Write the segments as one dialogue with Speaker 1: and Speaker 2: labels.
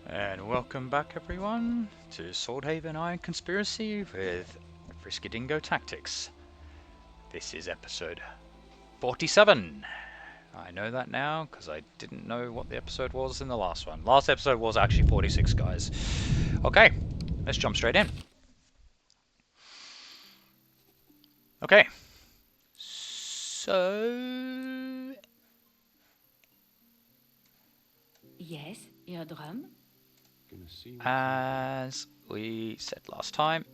Speaker 1: And welcome back everyone to Swordhaven Iron Conspiracy with FriskyDingo Tactics. This is episode 47. I know that now because I didn't know what the episode was in the last one. Last episode was actually 46, guys. Okay, let's jump straight in. Okay, so
Speaker 2: Yes, your drum?
Speaker 1: as we said last time,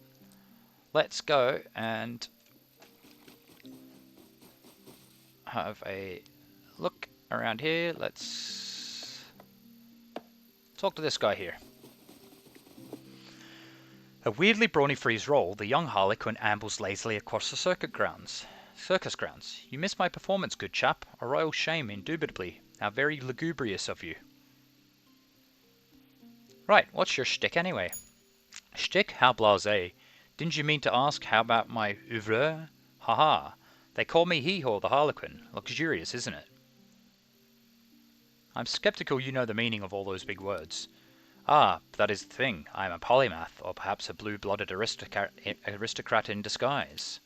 Speaker 1: let's go and have a look around here. Let's talk to this guy here. A weirdly brawny for his role, the young harlequin ambles lazily across the circus grounds. You missed my performance, good chap. A royal shame, indubitably. How very lugubrious of you. Right, what's your shtick anyway? Shtick? How blasé. Didn't you mean to ask how about my oeuvre? Haha. They call me Hee-Haw the Harlequin. Luxurious, isn't it? I'm skeptical you know the meaning of all those big words. Ah, that is the thing. I am a polymath, or perhaps a blue-blooded aristocrat in disguise.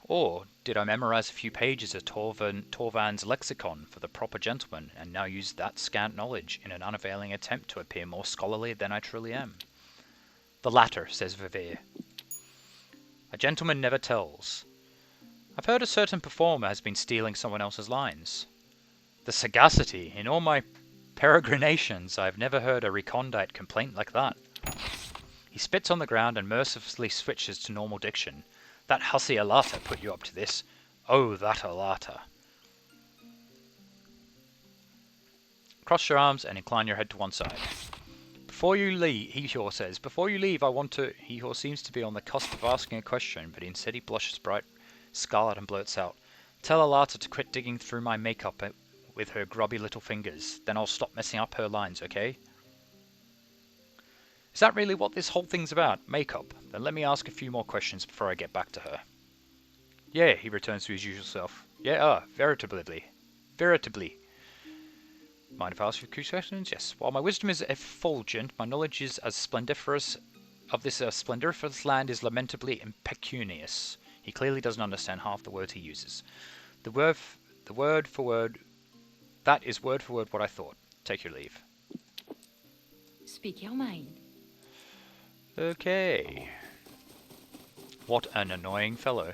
Speaker 1: Or did I memorize a few pages of Torvan's lexicon for the proper gentleman, and now use that scant knowledge in an unavailing attempt to appear more scholarly than I truly am? The latter, says Vivere. A gentleman never tells. I've heard a certain performer has been stealing someone else's lines. The sagacity! In all my peregrinations, I have never heard a recondite complaint like that. He spits on the ground and mercilessly switches to normal diction. That hussy Alata put you up to this. Oh, that Alata. Cross your arms and incline your head to one side. Before you leave, Hee-Haw says, before you leave, I want to... Hee-Haw seems to be on the cusp of asking a question, but instead he blushes bright scarlet and blurts out, tell Alata to quit digging through my makeup with her grubby little fingers. Then I'll stop messing up her lines, okay? Is that really what this whole thing's about? Makeup? Then let me ask a few more questions before I get back to her. Yeah, he returns to his usual self. Yeah, veritably. Mind if I ask you a few questions? Yes. While my wisdom is effulgent, my knowledge is as splendiferous of this splendiferous land is lamentably impecunious. He clearly doesn't understand half the words he uses. That is word for word what I thought. Take your leave.
Speaker 2: Speak your mind.
Speaker 1: Okay. What an annoying fellow.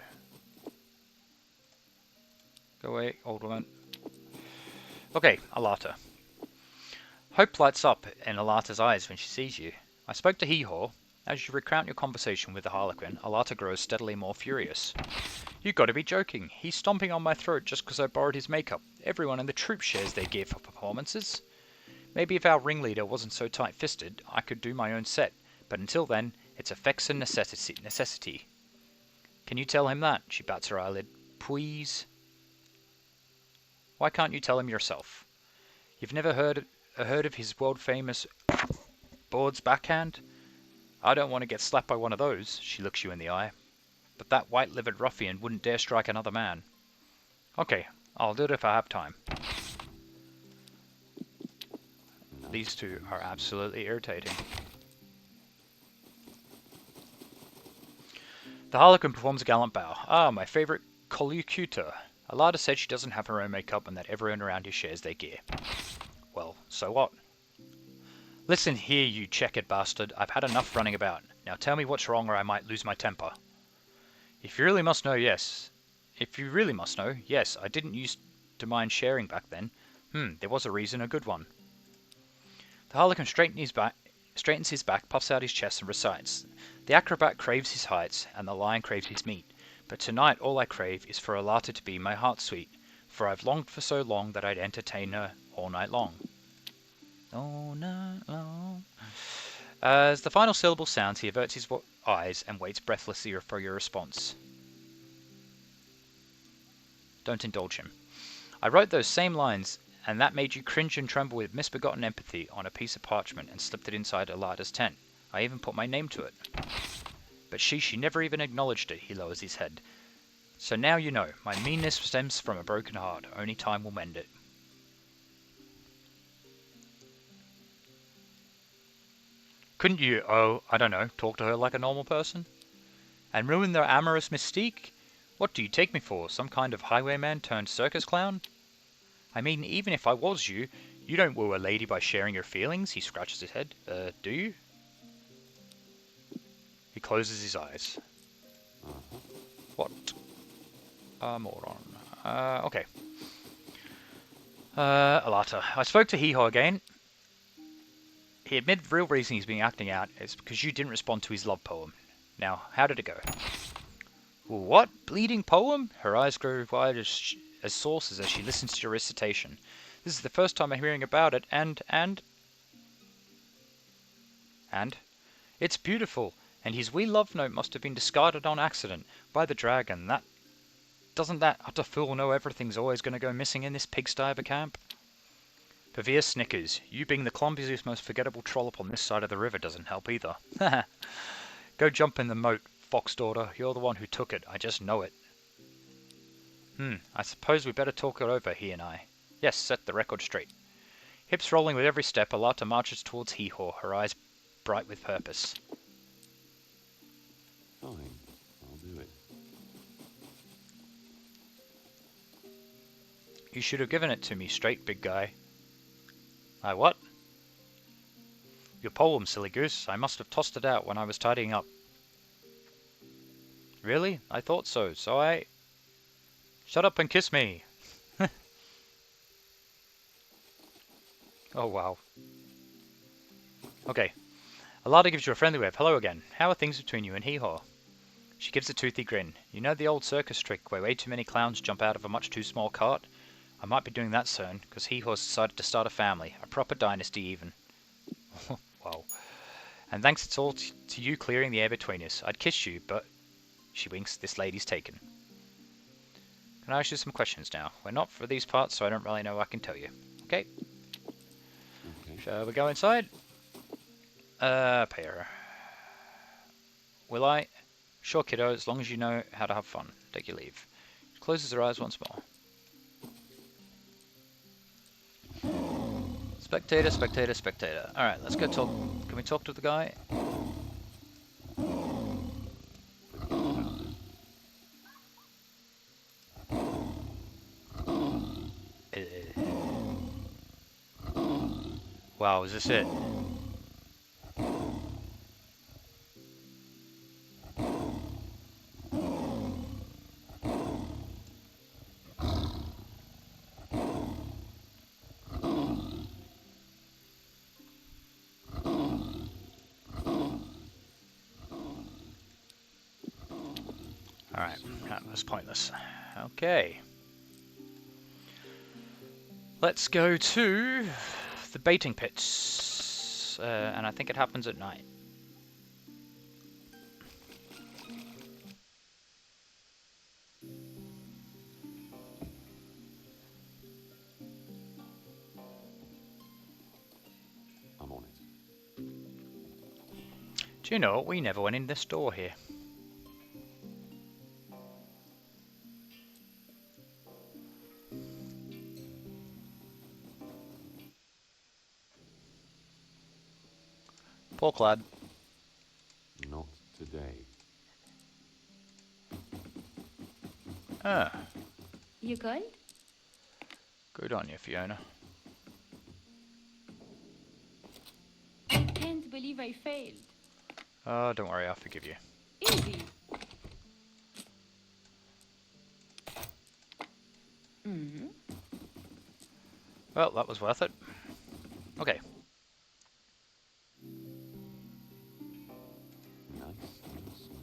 Speaker 1: Go away, old woman. Okay, Alata. Hope lights up in Alata's eyes when she sees you. I spoke to Hee-Haw. As you recount your conversation with the Harlequin, Alata grows steadily more furious. You gotta be joking. He's stomping on my throat just because I borrowed his makeup. Everyone in the troupe shares their gear for performances. Maybe if our ringleader wasn't so tight-fisted, I could do my own set, but until then, it's effects and necessity. Can you tell him that? She bats her eyelid. Please? Why can't you tell him yourself? You've never heard of his world-famous board's backhand? I don't want to get slapped by one of those, she looks you in the eye. But that white-livered ruffian wouldn't dare strike another man. Okay, I'll do it if I have time. These two are absolutely irritating. The Harlequin performs a gallant bow. Ah, my favourite collocutor. Alada said she doesn't have her own makeup and that everyone around here shares their gear. Well, so what? Listen here, you checkered bastard. I've had enough running about. Now tell me what's wrong or I might lose my temper. If you really must know, yes, I didn't used to mind sharing back then. There was a reason, a good one. The Harlequin straightens his back, puffs out his chest and recites. The acrobat craves his heights, and the lion craves his meat. But tonight all I crave is for Alata to be my heart sweet, for I've longed for so long that I'd entertain her all night long. All night long. As the final syllable sounds, he averts his eyes and waits breathlessly for your response. Don't indulge him. I wrote those same lines, and that made you cringe and tremble with misbegotten empathy on a piece of parchment and slipped it inside Alada's tent. I even put my name to it. But she never even acknowledged it, he lowers his head. So now you know, my meanness stems from a broken heart. Only time will mend it. Couldn't you, I don't know, talk to her like a normal person? And ruin their amorous mystique? What do you take me for, some kind of highwayman turned circus clown? I mean, even if I was you, you don't woo a lady by sharing your feelings. He scratches his head. Do you? He closes his eyes. What a moron. Okay. Alata. I spoke to Hee-Haw again. He admitted the real reason he's been acting out is because you didn't respond to his love poem. Now, how did it go? What? Bleeding poem? Her eyes grow wide as saucers as she listens to your recitation. This is the first time I'm hearing about it, and? It's beautiful, and his wee love note must have been discarded on accident by the dragon. Doesn't that utter fool know everything's always going to go missing in this pigsty of a camp? Pavia snickers. You being the clumsiest, most forgettable trollop on this side of the river doesn't help either. Go jump in the moat, fox daughter. You're the one who took it. I just know it. I suppose we better talk it over, he and I. Yes, set the record straight. Hips rolling with every step, Alata marches towards Hee-Haw, her eyes bright with purpose.
Speaker 3: Fine, I'll do it.
Speaker 1: You should have given it to me straight, big guy. I what? Your poem, silly goose. I must have tossed it out when I was tidying up. Really? I thought so, Shut up and kiss me! Oh, wow. Okay. Alada gives you a friendly wave. Hello again. How are things between you and Hee-Haw? She gives a toothy grin. You know the old circus trick where way too many clowns jump out of a much too small cart? I might be doing that soon, because Hee-Haw's decided to start a family. A proper dynasty, even. Wow. And thanks it's all to you clearing the air between us. I'd kiss you, but... She winks. This lady's taken. Can I ask you some questions now? We're not for these parts, so I don't really know what I can tell you. Okay? Shall we go inside? Pair. Will I? Sure, kiddo, as long as you know how to have fun. Take your leave. She closes her eyes once more. Spectator, spectator, spectator. Alright, let's go talk. Can we talk to the guy? Wow, is this it? Alright, that was pointless. Okay. Let's go to the baiting pits. And I think it happens at night.
Speaker 3: I'm on it.
Speaker 1: Do you know what? We never went in this door here. Poor lad.
Speaker 3: Not today.
Speaker 1: Ah,
Speaker 2: You cold?
Speaker 1: good on you, Fiona.
Speaker 2: I can't believe I failed.
Speaker 1: Oh, don't worry, I'll forgive you.
Speaker 2: Easy. Mm-hmm.
Speaker 1: Well, that was worth it. Okay.
Speaker 3: Nice and smooth.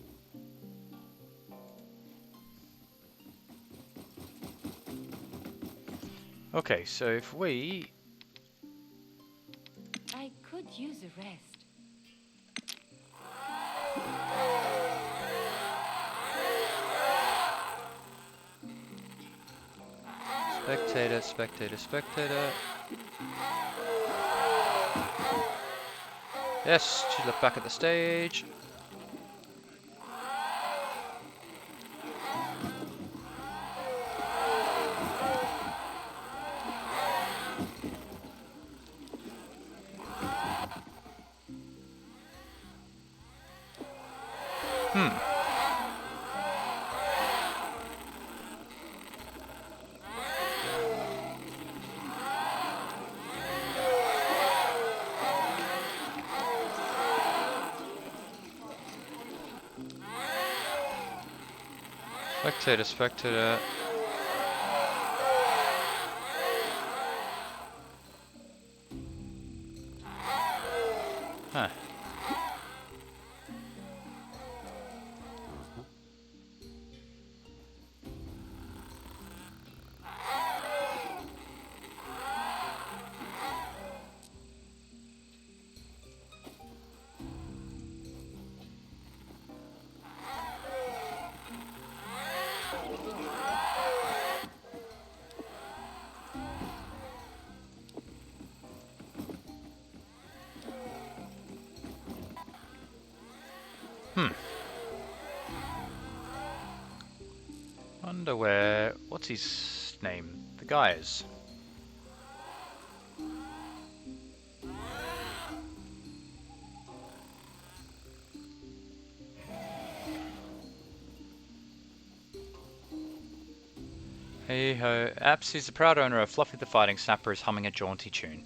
Speaker 1: Okay, so if we...
Speaker 2: I could use a rest.
Speaker 1: Spectator, spectator, spectator. Yes, she looked back at the stage. Spectator, spectator. Huh.
Speaker 3: Uh-huh.
Speaker 1: Wonder where... What's his name? The guy is. Hey ho. Apps, he's the proud owner of Fluffy the Fighting Snapper, is humming a jaunty tune.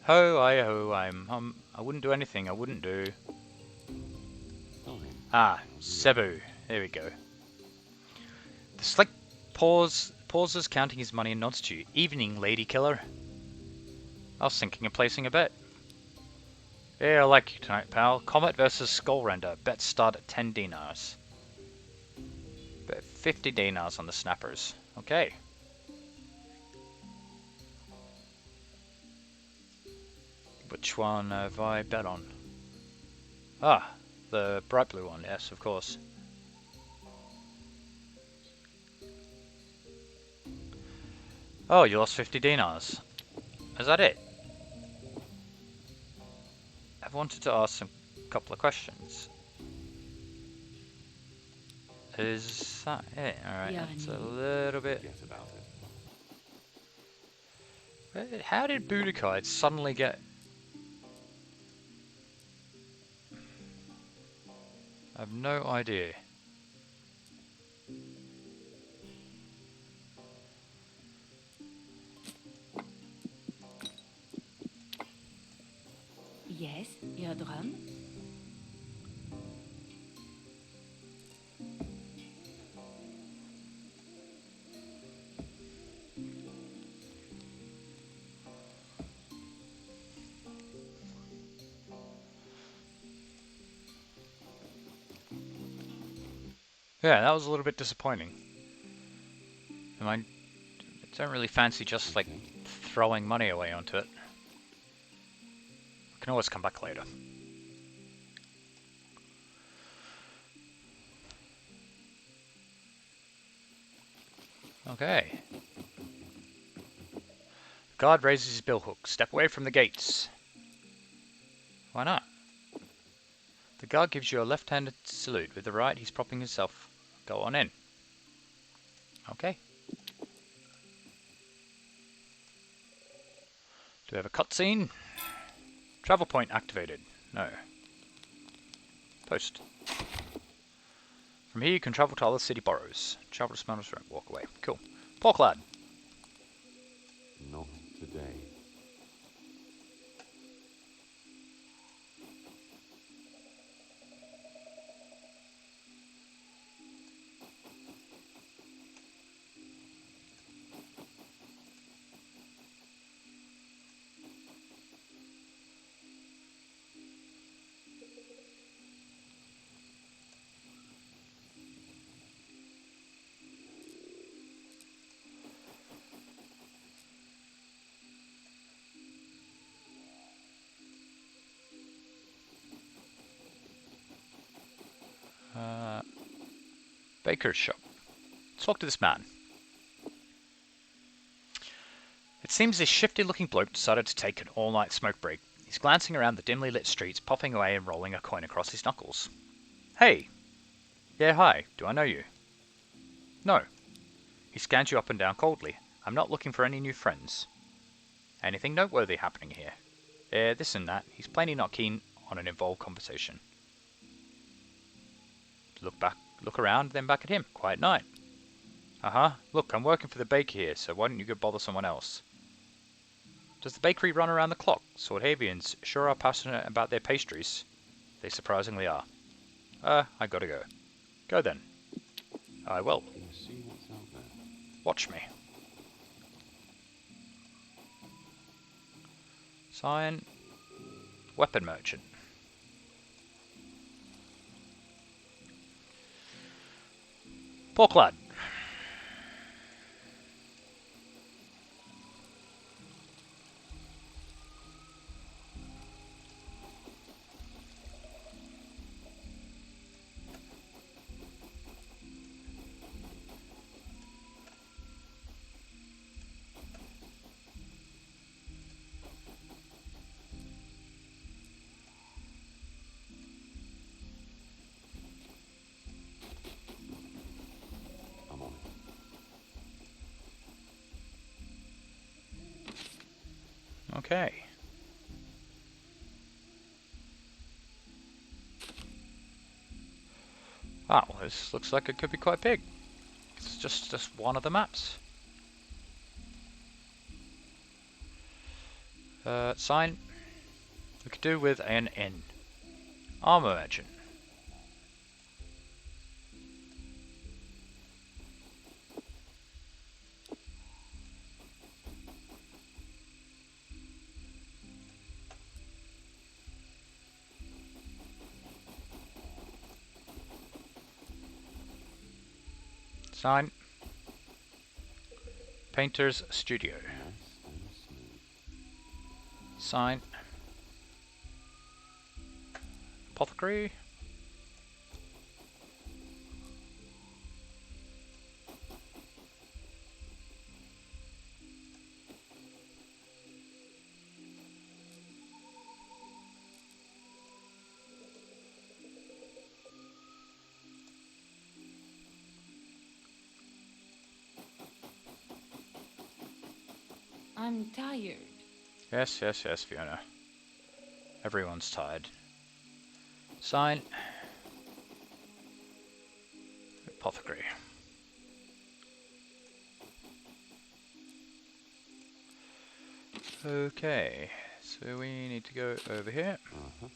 Speaker 1: Ho, I wouldn't do anything I wouldn't do.
Speaker 3: Fine.
Speaker 1: Ah,
Speaker 3: I'll do it.
Speaker 1: Cebu. There we go. The slick pauses, counting his money, and nods to you. Evening, lady killer. I was thinking of placing a bet. Yeah, I like you tonight, pal. Comet versus Skullrender. Bets start at 10 dinars. Bet 50 dinars on the snappers. Okay. Which one have I bet on? Ah, the bright blue one. Yes, of course. Oh, you lost 50 dinars. Is that it? I wanted to ask a couple of questions. Is that it? Alright, that's a little bit...
Speaker 3: Forget about it.
Speaker 1: How did Budokai suddenly get... I have no idea.
Speaker 2: Yes, your drum.
Speaker 1: Yeah, that was a little bit disappointing. I don't really fancy just like throwing money away onto it. I can always come back later. Okay. Guard raises his billhook. Step away from the gates. Why not? The guard gives you a left-handed salute. With the right, he's propping himself. Go on in. Okay. Do we have a cutscene? Travel point activated. No. Post. From here you can travel to other city boroughs. Travel to Smelter's Room. Walk away. Cool. Pork lad.
Speaker 3: Not today.
Speaker 1: Baker's shop. Let's talk to this man. It seems this shifty-looking bloke decided to take an all-night smoke break. He's glancing around the dimly lit streets, puffing away and rolling a coin across his knuckles. Hey! Yeah, hi. Do I know you? No. He scans you up and down coldly. I'm not looking for any new friends. Anything noteworthy happening here? Yeah, this and that. He's plainly not keen on an involved conversation. Look around, then back at him. Quiet night. Uh-huh. Look, I'm working for the baker here, so why don't you go bother someone else? Does the bakery run around the clock? Swordhavians sure are passionate about their pastries. They surprisingly are. I gotta go. Go then. I will.
Speaker 3: Yes,
Speaker 1: Watch me. Sign. Weapon merchant. Pork lad.
Speaker 3: I'm on it.
Speaker 1: Okay. Wow, this looks like it could be quite big. It's just one of the maps. Sign. We could do with an N. Armor merchant. Sign. Painter's Studio.
Speaker 3: Nice and smooth.
Speaker 1: Sign. Apothecary.
Speaker 2: I'm tired.
Speaker 1: Yes, yes, yes, Fiona. Everyone's tired. Sign. Apothecary. Okay, so we need to go over here.
Speaker 3: Uh-huh.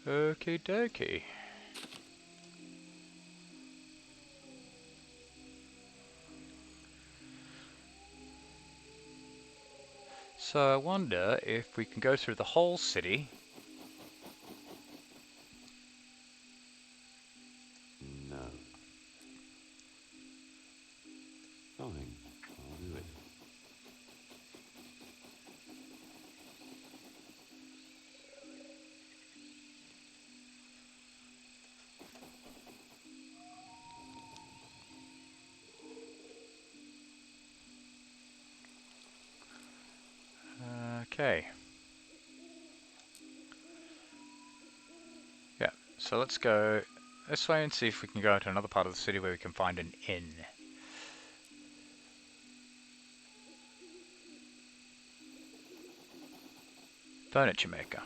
Speaker 1: Okie dokie. So I wonder if we can go through the whole city.
Speaker 3: No. Fine. I'll do it.
Speaker 1: Okay. Yeah, so let's go this way and see if we can go to another part of the city where we can find an inn. Furniture maker.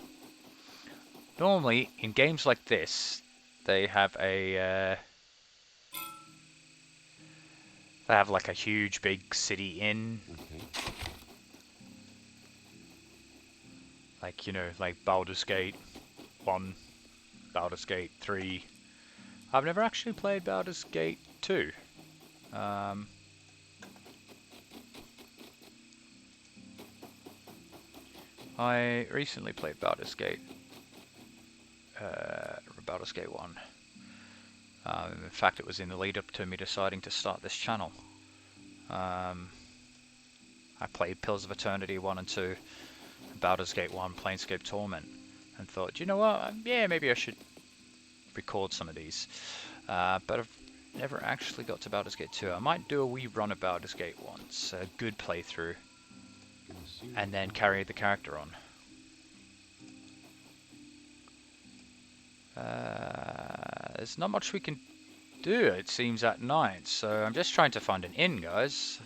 Speaker 1: Normally, in games like this, they have a they have like a huge big city inn,
Speaker 3: Okay.
Speaker 1: like, you know, like Baldur's Gate 1, Baldur's Gate 3. I've never actually played Baldur's Gate 2. I recently played Baldur's Gate 1. In fact, it was in the lead up to me deciding to start this channel. I played Pillars of Eternity 1 and 2, Baldur's Gate 1, Planescape Torment, and thought, you know what, yeah, maybe I should record some of these. But I've never actually got to Baldur's Gate 2. I might do a wee run of Baldur's Gate once, a good playthrough, and then carry the character on. There's not much we can do. It seems at night, so I'm just trying to find an inn, guys.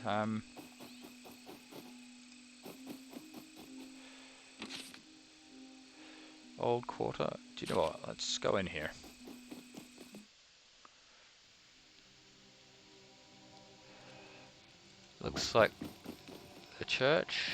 Speaker 1: Old quarter. Do you know what? Let's go in here. Looks like the church.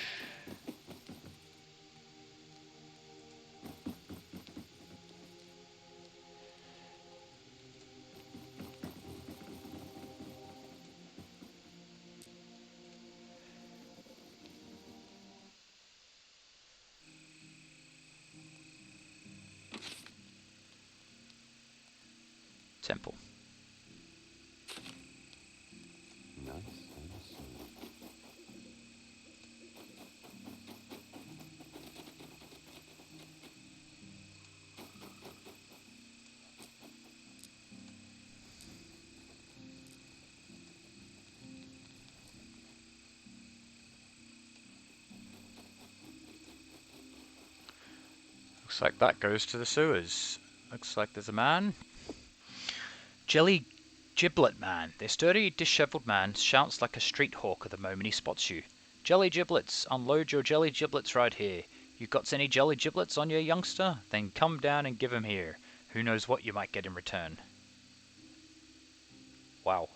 Speaker 1: Temple.
Speaker 3: Nice and smooth.
Speaker 1: Looks like that goes to the sewers. Looks like there's a man. Jelly Giblet Man. This sturdy, dishevelled man shouts like a street hawker the moment he spots you. Jelly Giblets, unload your jelly giblets right here. You got any jelly giblets on you, youngster? Then come down and give 'em here. Who knows what you might get in return. Wow.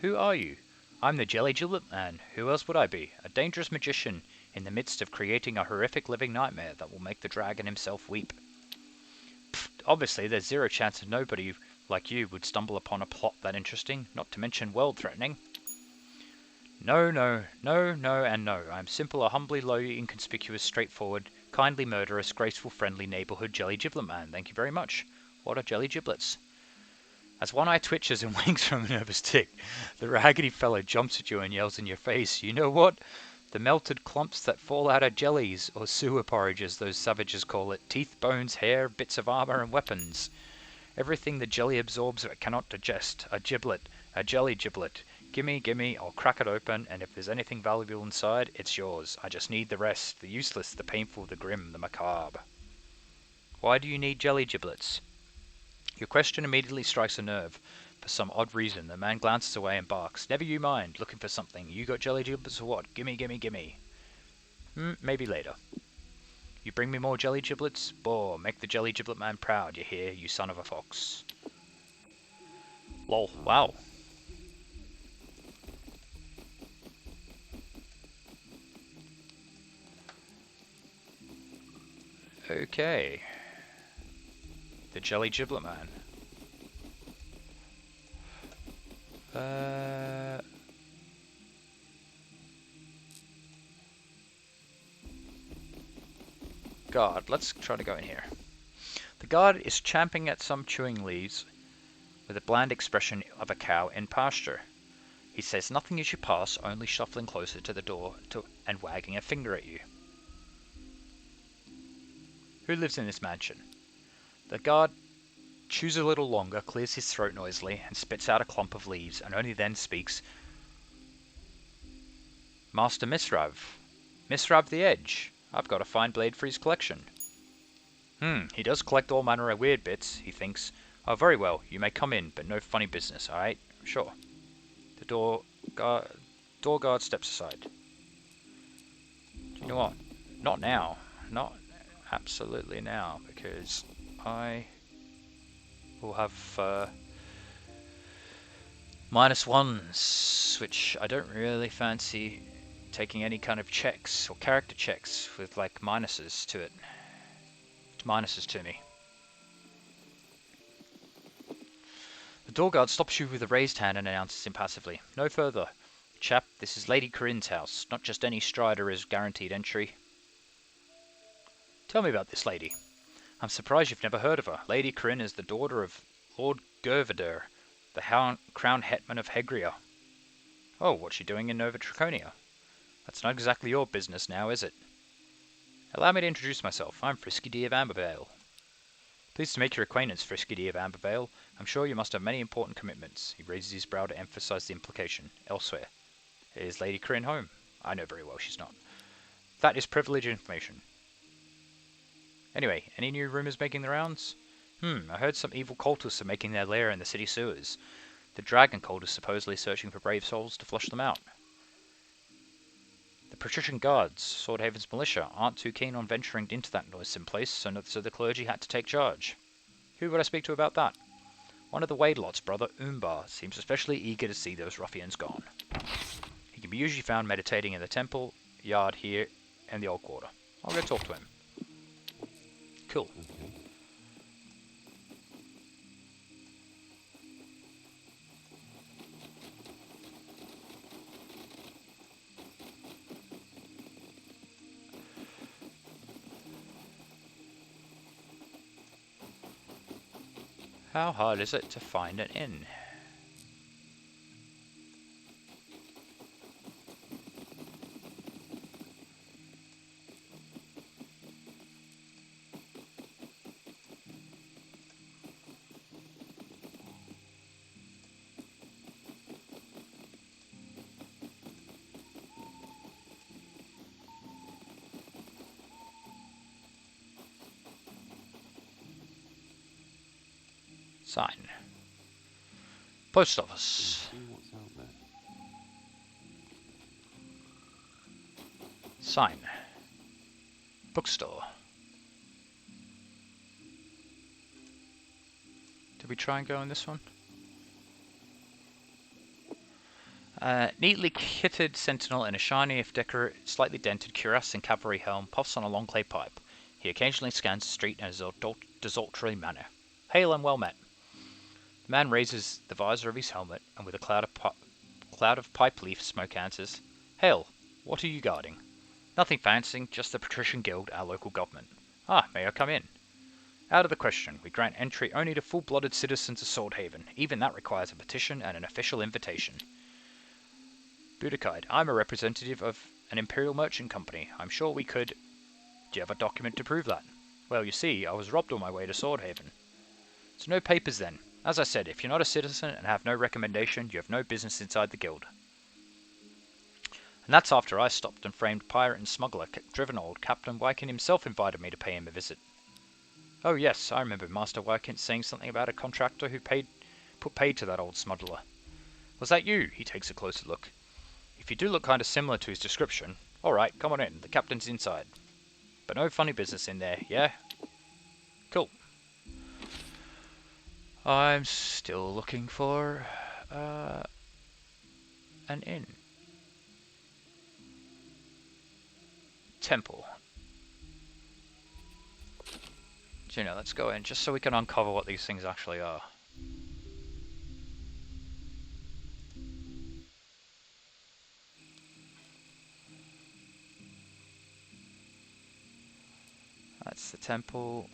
Speaker 1: Who are you? I'm the Jelly Giblet Man. Who else would I be? A dangerous magician in the midst of creating a horrific living nightmare that will make the dragon himself weep. Pfft, obviously, there's zero chance of nobody like you would stumble upon a plot that interesting, not to mention world-threatening. No, no, no, no, and no. I'm simple, a humbly low, inconspicuous, straightforward, kindly murderous, graceful, friendly neighborhood Jelly Giblet Man. Thank you very much. What are jelly giblets? As one eye twitches and winks from a nervous tick, the raggedy fellow jumps at you and yells in your face, "You know what? The melted clumps that fall out of jellies, or sewer porridge as those savages call it, teeth, bones, hair, bits of armor, and weapons. Everything the jelly absorbs but cannot digest. A giblet, a jelly giblet. Gimme, gimme, I'll crack it open, and if there's anything valuable inside, it's yours. I just need the rest, the useless, the painful, the grim, the macabre." Why do you need jelly giblets? Your question immediately strikes a nerve. For some odd reason, the man glances away and barks, "Never you mind, looking for something. You got jelly giblets or what? Gimme, gimme, gimme." Maybe later. You bring me more jelly giblets? Boar, make the jelly giblet man proud, you hear, you son of a fox. Lol, wow. Okay. The jelly giblet man. Guard, let's try to go in here. The guard is champing at some chewing leaves with a bland expression of a cow in pasture. He says nothing as you pass, only shuffling closer to the door and wagging a finger at you. Who lives in this mansion? The guard chews a little longer, clears his throat noisily, and spits out a clump of leaves, and only then speaks. Master Misrav. Misrav the Edge. I've got a fine blade for his collection. He does collect all manner of weird bits, he thinks. Oh, very well, you may come in, but no funny business, alright? Sure. The door guard steps aside. Do you know what? Not now. Not absolutely now, because I will have -1s, which I don't really fancy taking any kind of checks or character checks with like minuses to it. Minuses to me. The door guard stops you with a raised hand and announces impassively, "No further. Chap, this is Lady Corinne's house. Not just any strider is guaranteed entry." Tell me about this lady. I'm surprised you've never heard of her. Lady Corinne is the daughter of Lord Gervader, the crown hetman of Hegria. Oh, what's she doing in Nova Draconia? That's not exactly your business now, is it? Allow me to introduce myself. I'm FriskyD of Ambervale. Pleased to make your acquaintance, FriskyD of Ambervale. I'm sure you must have many important commitments. He raises his brow to emphasize the implication. Elsewhere. Is Lady Corinne home? I know very well she's not. That is privileged information. Anyway, any new rumors making the rounds? I heard some evil cultists are making their lair in the city sewers. The dragon cult is supposedly searching for brave souls to flush them out. The patrician guards, Swordhaven's militia, aren't too keen on venturing into that noisome place, so the clergy had to take charge. Who would I speak to about that? One of the Wadelot's brother, Umbar, seems especially eager to see those ruffians gone. He can be usually found meditating in the temple yard here and the old quarter. I'll go talk to him. Cool.
Speaker 3: Okay.
Speaker 1: How hard is it to find an inn? Sign. Post office.
Speaker 3: See what's out there.
Speaker 1: Sign. Bookstore. Did we try and go on this one? Neatly kitted sentinel in a shiny, if slightly dented cuirass and cavalry helm puffs on a long clay pipe. He occasionally scans the street in a desultory manner. Hail and well met. The man raises the visor of his helmet, and with a cloud of pipe leaf smoke answers, Hail, what are you guarding? Nothing fancy, just the Patrician Guild, our local government. Ah, may I come in? Out of the question. We grant entry only to full-blooded citizens of Swordhaven. Even that requires a petition and an official invitation. Budakide, I'm a representative of an Imperial Merchant Company. I'm sure we could... Do you have a document to prove that? Well, you see, I was robbed on my way to Swordhaven. So no papers then. As I said, if you're not a citizen and have no recommendation, you have no business inside the guild. And that's after I stopped and framed pirate and smuggler driven old Captain Wykin himself invited me to pay him a visit. Oh yes, I remember Master Wykin saying something about a contractor who put paid to that old smuggler. Was that you? He takes a closer look. If you do look kind of similar to his description. Alright, come on in, the captain's inside. But no funny business in there, yeah? Cool. I'm still looking for an inn. Temple. So, let's go in just so we can uncover what these things actually are. That's the temple.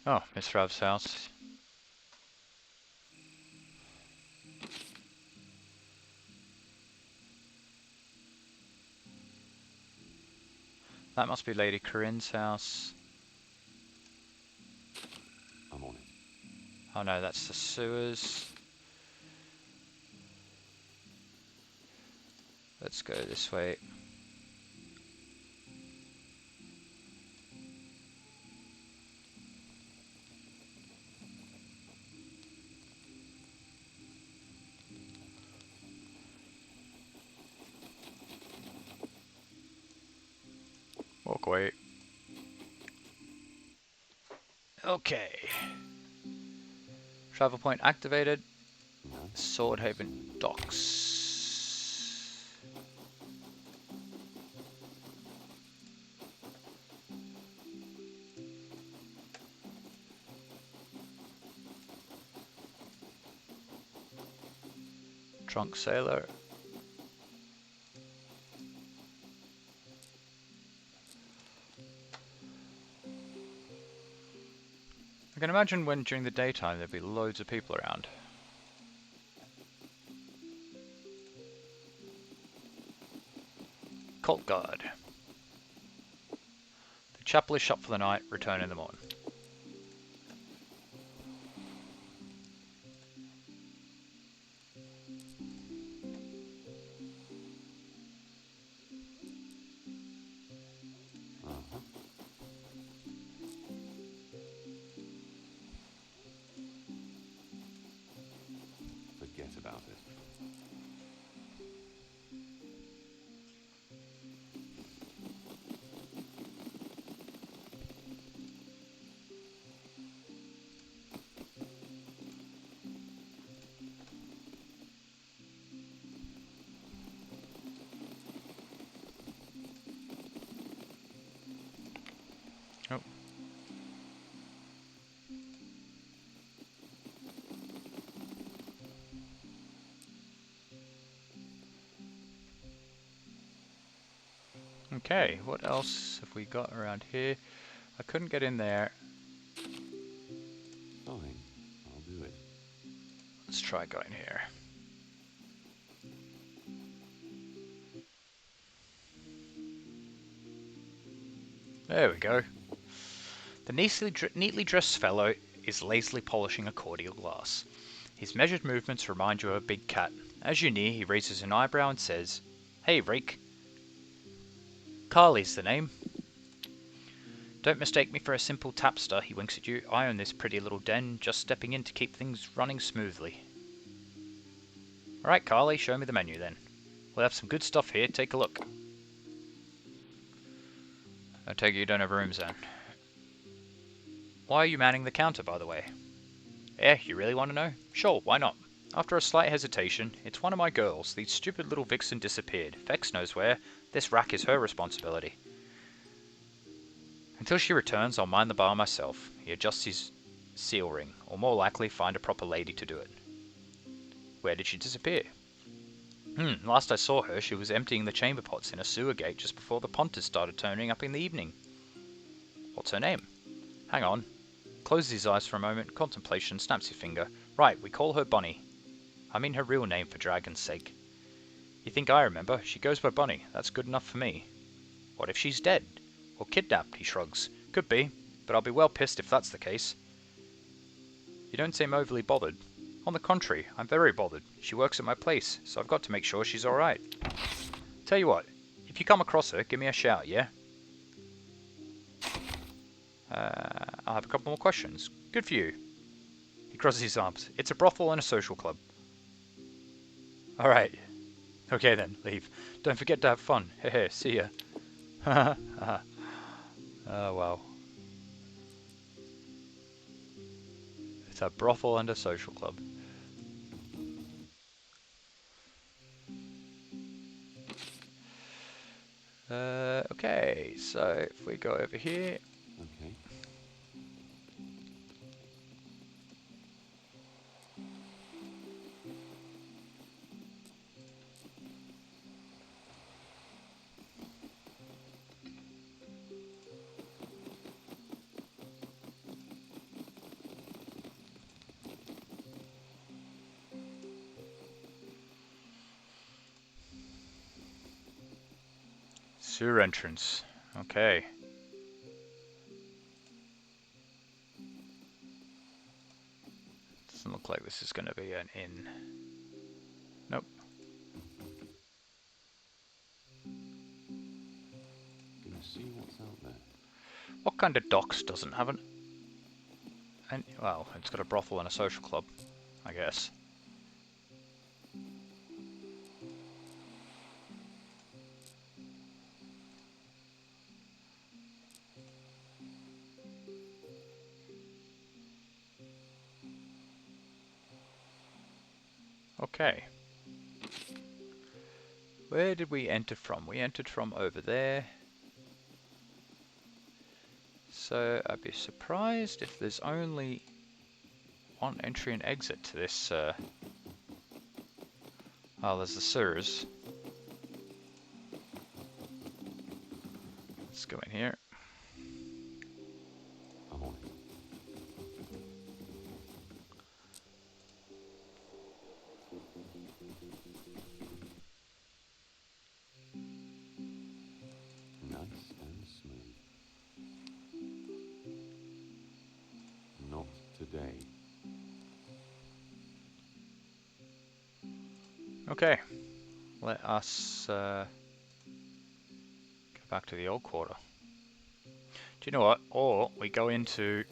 Speaker 1: Oh, Miss Rav's house. That must be Lady Corinne's house.
Speaker 3: I'm on it.
Speaker 1: Oh no, that's the sewers. Let's go this way. Walk away. Okay. Travel point activated.
Speaker 3: Nice.
Speaker 1: Swordhaven docks. Drunk sailor. I can imagine when during the daytime there'd be loads of people around. Cult guard. The chapel is shut for the night. Return in the morning.
Speaker 3: Uh-huh. Forget about it.
Speaker 1: Oh. Okay, what else have we got around here? I couldn't get in there.
Speaker 3: Fine. I'll do it.
Speaker 1: Let's try going here. There we go. The neatly dressed fellow is lazily polishing a cordial glass. His measured movements remind you of a big cat. As you near, he raises an eyebrow and says, "Hey, Reek. Carly's the name. Don't mistake me for a simple tapster," he winks at you. "I own this pretty little den, just stepping in to keep things running smoothly." Alright, Carly, show me the menu then. We'll have some good stuff here, take a look. I take it you don't have rooms then. Why are you manning the counter, by the way? You really want to know? Sure, why not? After a slight hesitation, "It's one of my girls. The stupid little vixen disappeared. Vex knows where. This rack is her responsibility. Until she returns, I'll mind the bar myself." He adjusts his seal ring, or more likely, find a proper lady to do it. Where did she disappear? Last I saw her, she was emptying the chamber pots in a sewer gate just before the punters started turning up in the evening. What's her name? Hang on. Closes his eyes for a moment, contemplation, snaps his finger. Right, we call her Bunny. I mean her real name, for dragon's sake. You think I remember? She goes by Bunny. That's good enough for me. What if she's dead? Or kidnapped, he shrugs. Could be, but I'll be well pissed if that's the case. You don't seem overly bothered. On the contrary, I'm very bothered. She works at my place, so I've got to make sure she's alright. Tell you what, if you come across her, give me a shout, yeah? I'll have a couple more questions. Good for you. He crosses his arms. It's a brothel and a social club. Alright. Okay then, leave. Don't forget to have fun. Hehe, see ya. Oh wow. It's a brothel and a social club. Okay, so if we go over here.
Speaker 3: Okay.
Speaker 1: Sewer entrance. Okay. Doesn't look like this is going to be an inn. Nope.
Speaker 3: Gonna see what's out there.
Speaker 1: What kind of docks doesn't have an... well, it's got a brothel and a social club, I guess. Okay. Where did we enter from? We entered from over there. So I'd be surprised if there's only one entry and exit to this. Oh, there's the sewers. Let's go in here.
Speaker 3: I'm on it. Nice and smooth.
Speaker 1: Okay, let us go back to the old quarter. Do you know what? Or we go into...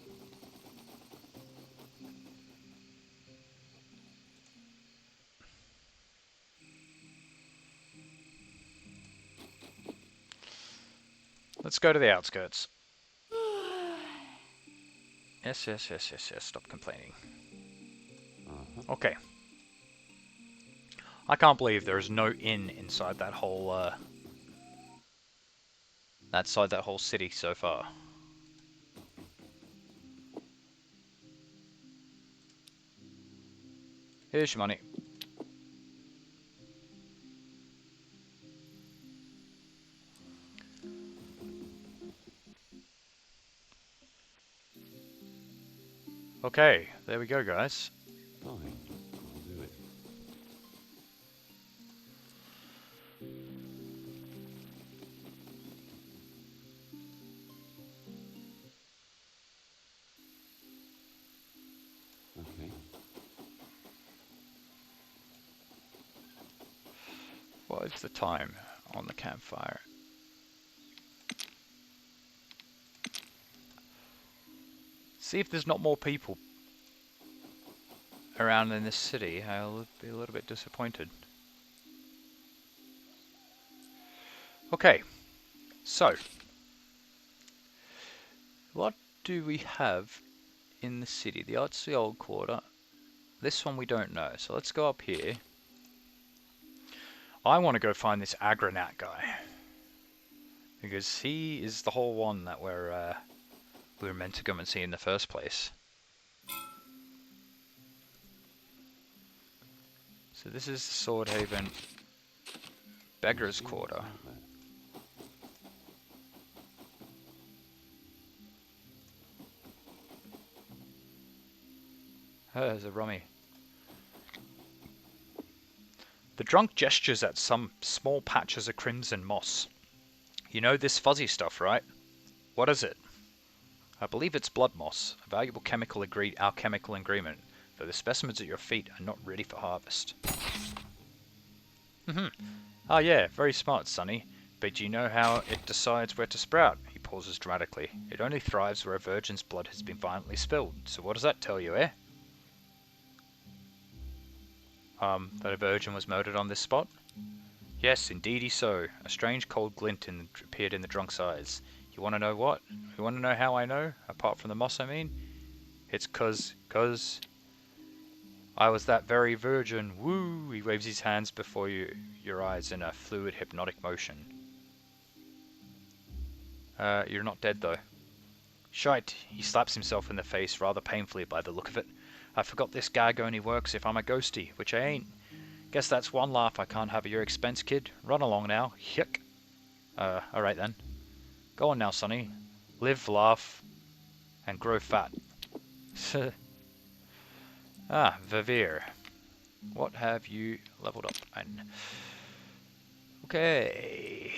Speaker 1: Let's go to the outskirts. Yes, yes, yes, yes, yes. Stop complaining. Okay. I can't believe there is no inn inside that whole that whole city so far. Here's your money. Okay, there we go, guys.
Speaker 3: Fine, I'll do it. Okay.
Speaker 1: What is the time on the campfire? See if there's not more people around in this city. I'll be a little bit disappointed. Okay, so what do we have in the city? The artsy old quarter. This one we don't know, so let's go up here. I want to go find this Agranat guy, because he is the whole one that we were meant to come and see in the first place. So this is the Swordhaven Beggar's Quarter. Oh, there's a rummy. The drunk gestures at some small patches of crimson moss. You know this fuzzy stuff, right? What is it? I believe it's blood moss, a valuable alchemical ingredient, though the specimens at your feet are not ready for harvest. Ah yeah, very smart, Sonny. But do you know how it decides where to sprout? He pauses dramatically. It only thrives where a virgin's blood has been violently spilled. So what does that tell you, eh? That a virgin was murdered on this spot? Yes, indeedy so. A strange cold glint appeared in the drunk's eyes. You want to know what? You want to know how I know? Apart from the moss, I mean? It's cause I was that very virgin. Woo! He waves his hands before your eyes in a fluid, hypnotic motion. You're not dead though. Shite! He slaps himself in the face rather painfully by the look of it. I forgot this gag only works if I'm a ghosty, which I ain't. Guess that's one laugh I can't have at your expense, kid. Run along now. Hick. Alright then. Go on now, Sonny. Live, laugh, and grow fat. Ah, Vivir. What have you leveled up in? Okay.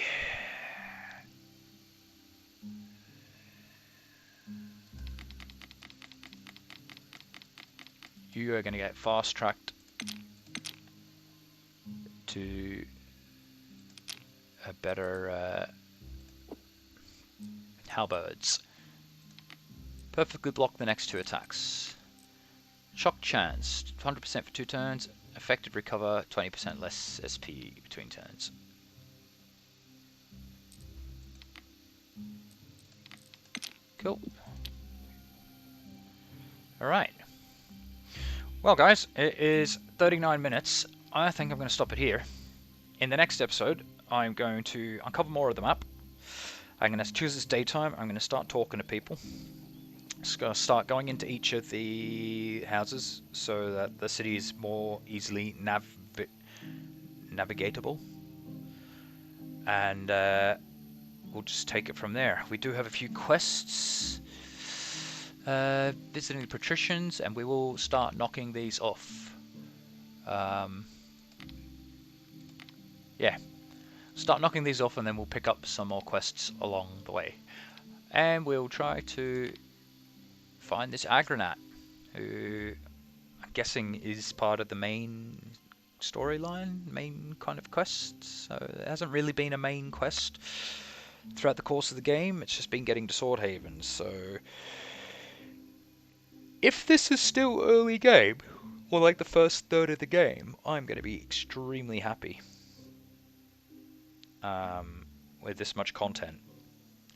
Speaker 1: You are going to get fast-tracked to a better halberds. Perfectly block the next two attacks. Shock chance, 100% for 2 turns. Affected recover, 20% less SP between turns. Cool. Alright. Well guys, it is 39 minutes. I think I'm going to stop it here. In the next episode, I'm going to uncover more of the map. I'm going to choose this daytime. I'm going to start talking to people. Just going to start going into each of the houses so that the city is more easily navigatable. And we'll just take it from there. We do have a few quests. Visiting the patricians, and we will start knocking these off. Yeah. Start knocking these off, and then we'll pick up some more quests along the way. And we'll try to find this Agranat, who I'm guessing is part of the main storyline, main kind of quest. So it hasn't really been a main quest throughout the course of the game. It's just been getting to Swordhaven. So if this is still early game, or like the first third of the game, I'm going to be extremely happy with this much content.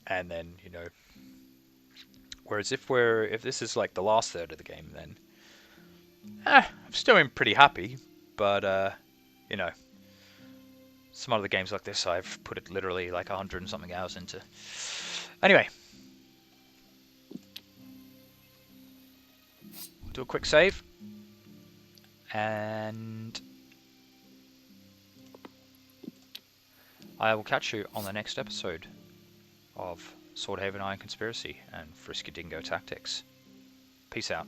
Speaker 1: And then, you know, whereas if this is like the last third of the game, then I'm still pretty happy. But you know, some other games like this, I've put it literally like 100 and something hours into. Anyway, do a quick save, and I will catch you on the next episode of Swordhaven Iron Conspiracy and FriskyDingo Tactics. Peace out.